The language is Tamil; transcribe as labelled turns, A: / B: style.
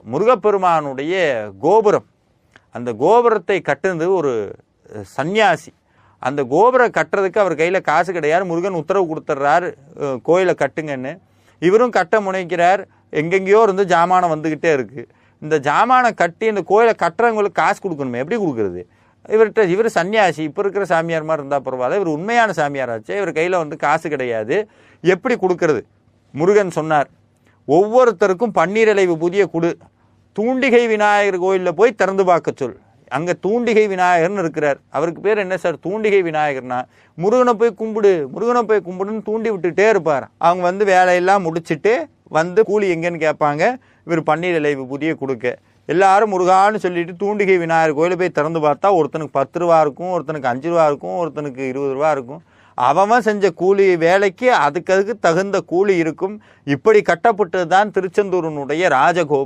A: முருகப்பெருமானுடைய கோபுரம். அந்த கோபுரத்தை கட்டுனது ஒரு சந்நியாசி. அந்த கோபுரம் கட்டுறதுக்கு அவர் கையில் காசு கிடையாது. முருகன் உத்தரவு கொடுத்துட்றாரு, கோயிலை கட்டுங்கன்னு. இவரும் கட்ட முனைக்கிறார். எங்கெங்கேயோ இருந்து ஜாமானம் வந்துக்கிட்டே இருக்குது. இந்த ஜாமானை கட்டி இந்த கோயிலை கட்டுறவங்களுக்கு காசு கொடுக்கணுமே, எப்படி கொடுக்குறது? இவர் சன்னியாசி, இப்போ இருக்கிற சாமியார் மாதிரி இருந்தால் பரவாயில்ல, இவர் உண்மையான சாமியாராச்சு. இவர் கையில் வந்து காசு கிடையாது, எப்படி கொடுக்கறது? முருகன் சொன்னார், ஒவ்வொருத்தருக்கும் பன்னீர் இலை விபூதியை கொடு, தூண்டிகை விநாயகர் கோயிலில் போய் திறந்து பார்க்க சொல். அங்கே தூண்டிகை விநாயகர்னு இருக்கிறார். அவருக்கு பேர் என்ன சார் தூண்டிகை விநாயகர்னா? முருகனை போய் கும்பிடு, முருகனை போய் கும்பிடுன்னு தூண்டி விட்டுட்டே இருப்பார். அவங்க வந்து வேலையெல்லாம் முடிச்சுட்டு வந்து கூலி எங்கேன்னு கேட்பாங்க. இவர் பன்னீர் இலை விபூதியை கொடுக்க எல்லாரும் முருகான்னு சொல்லிட்டு தூண்டிகை விநாயகர் கோயிலை போய் திறந்து பார்த்தா ஒருத்தனுக்கு 10 ரூபா இருக்கும், ஒருத்தனுக்கு 5 ரூபா இருக்கும், ஒருத்தனுக்கு 20 ரூபா இருக்கும். அவன் செஞ்ச கூலி வேலைக்கு அதுக்கு தகுந்த கூலி இருக்கும். இப்படி கட்டப்பட்டது தான் திருச்செந்தூரினுடைய ராஜகோபுரம்.